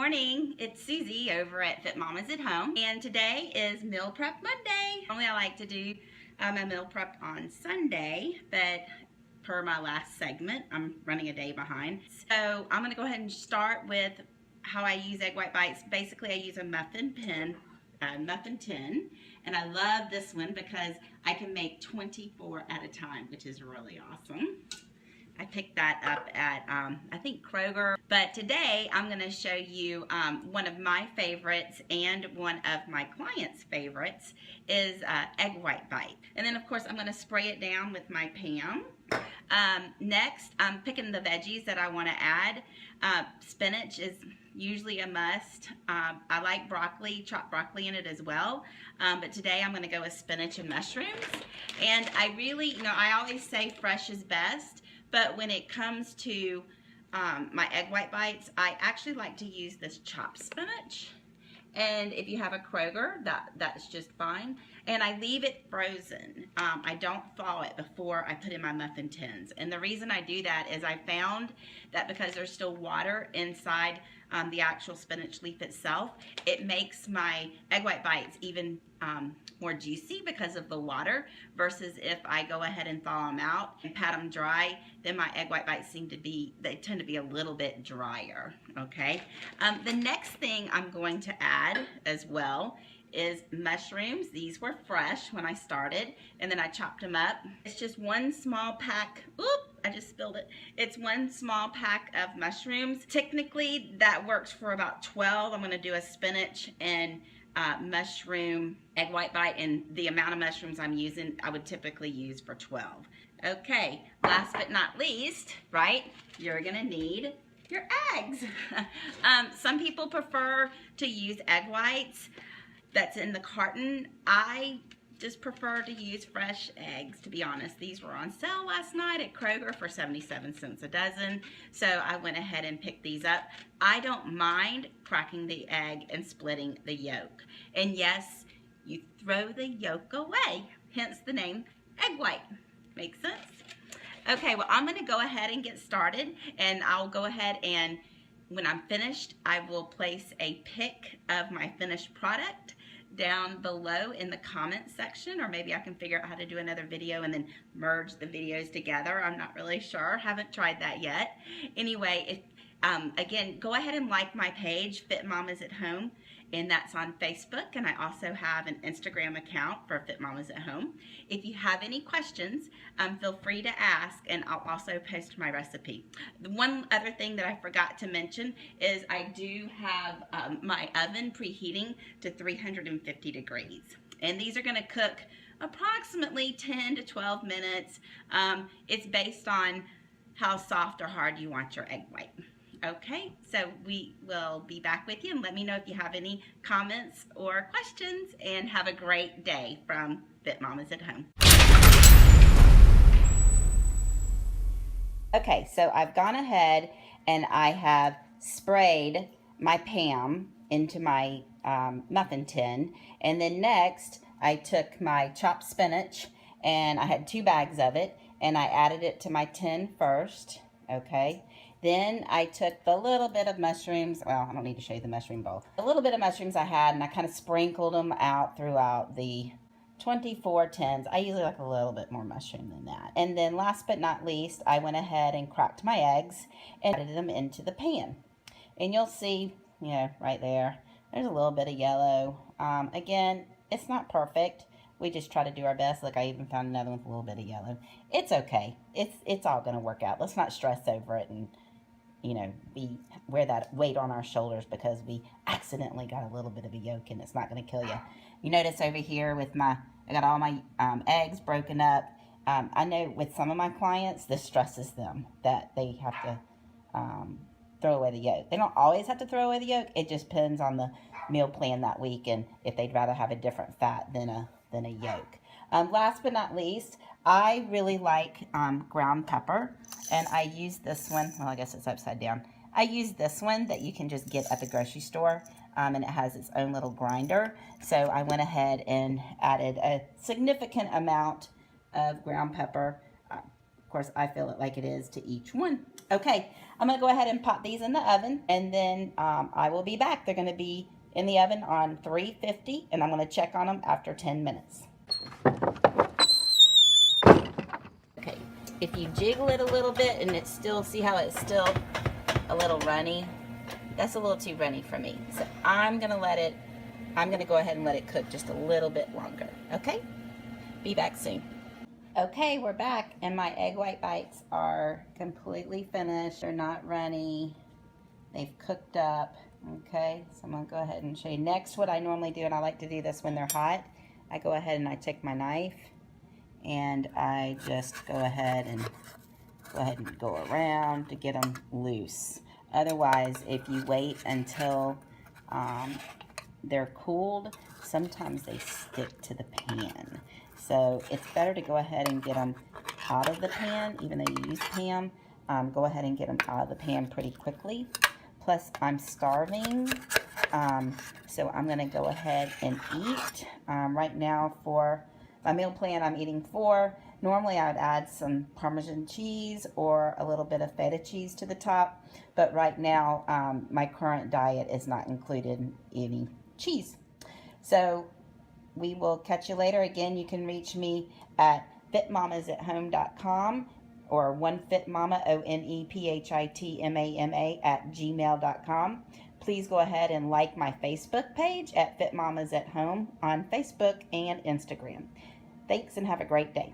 morning, it's Susie over at Fit Mamas at Home, and today is Meal Prep Monday. Normally I like to do my meal prep on Sunday, but per my last segment, I'm running a day behind. So I'm gonna go ahead and start with how I use Eggwhite Bites. Basically, I use a muffin tin, and I love this one because I can make 24 at a time, which is really awesome. I picked that up at, I think Kroger. But today I'm going to show you one of my favorites and one of my clients' favorites is Eggwhite Bite. And then of course I'm going to spray it down with my Pam. Next, I'm picking the veggies that I want to add. Spinach is usually a must. I like broccoli, chopped broccoli in it as well. But today I'm going to go with spinach and mushrooms. And I really, I always say fresh is best. But when it comes to my Eggwhite Bites, I actually like to use this chopped spinach. And if you have a Kroger, that's just fine. And I leave it frozen. I don't thaw it before I put in my muffin tins. And the reason I do that is I found that because there's still water inside the actual spinach leaf itself, it makes my Eggwhite Bites even more juicy because of the water, versus if I go ahead and thaw them out and pat them dry, then my Eggwhite Bites tend to be a little bit drier, okay? The next thing I'm going to add as well is mushrooms. These were fresh when I started, and then I chopped them up. It's just one small pack. Oop, I just spilled it. It's one small pack of mushrooms. Technically, that works for about 12. I'm gonna do a spinach and mushroom Eggwhite Bite, and the amount of mushrooms I'm using, I would typically use for 12. Okay, last but not least, right, you're gonna need your eggs. Some people prefer to use egg whites that's in the carton. I just prefer to use fresh eggs, to be honest. These were on sale last night at Kroger for 77 cents a dozen, so I went ahead and picked these up. I don't mind cracking the egg and splitting the yolk. And yes, you throw the yolk away, hence the name egg white. Makes sense? Okay, well, I'm gonna go ahead and get started, and I'll go ahead and when I'm finished, I will place a pic of my finished product down below in the comments section, or maybe I can figure out how to do another video and then merge the videos together. I'm not really sure. Haven't tried that yet. Anyway, again, go ahead and like my page, Fit Mamas at Home, and that's on Facebook, and I also have an Instagram account for Fit Mamas at Home. If you have any questions, feel free to ask, and I'll also post my recipe. The one other thing that I forgot to mention is I do have my oven preheating to 350 degrees, and these are going to cook approximately 10 to 12 minutes. It's based on how soft or hard you want your egg white. Okay, so we will be back with you, and let me know if you have any comments or questions, and have a great day from Fit Mamas at Home. Okay, so I've gone ahead and I have sprayed my Pam into my muffin tin, and then next I took my chopped spinach, and I had 2 bags of it, and I added it to my tin first, okay? Then I took the little bit of mushrooms, well, I don't need to show you the mushroom bowl. A little bit of mushrooms I had, and I kind of sprinkled them out throughout the 24 tins. I usually like a little bit more mushroom than that. And then last but not least, I went ahead and cracked my eggs and added them into the pan. And you'll see, right there, there's a little bit of yellow. Again, it's not perfect. We just try to do our best. Look, I even found another one with a little bit of yellow. It's okay. It's all going to work out. Let's not stress over it and wear that weight on our shoulders because we accidentally got a little bit of a yolk, and it's not going to kill you. You notice over here with I got all my eggs broken up. I know with some of my clients, this stresses them that they have to throw away the yolk. They don't always have to throw away the yolk. It just depends on the meal plan that week, and if they'd rather have a different fat than a yolk. Last but not least, I really like ground pepper, and I use this one. Well, I guess it's upside down. I use this one that you can just get at the grocery store, and it has its own little grinder. So I went ahead and added a significant amount of ground pepper. course, I feel it like it is to each one. Okay, I'm going to go ahead and pop these in the oven, and then I will be back. They're going to be in the oven on 350, and I'm going to check on them after 10 minutes. Okay, if you jiggle it a little bit and it's still, see how it's still a little runny? That's a little too runny for me. So I'm going to go ahead and let it cook just a little bit longer. Okay? Be back soon. Okay, we're back, and my egg white bites are completely finished. They're not runny. They've cooked up. Okay, so I'm going to go ahead and show you. Next, what I normally do, and I like to do this when they're hot, I go ahead and I take my knife, and I just go ahead and go around to get them loose. Otherwise, if you wait until they're cooled, sometimes they stick to the pan. So it's better to go ahead and get them out of the pan, even though you use Pam. Go ahead and get them out of the pan pretty quickly. Plus, I'm starving, so I'm going to go ahead and eat. Right now, for my meal plan, I'm eating 4. Normally, I would add some Parmesan cheese or a little bit of feta cheese to the top. But right now, my current diet is not included any cheese. So we will catch you later. Again, you can reach me at fitmamasathome.com or onefitmama, ONEPHITMAMA @gmail.com. Please go ahead and like my Facebook page at Fit Mamas at Home on Facebook and Instagram. Thanks and have a great day.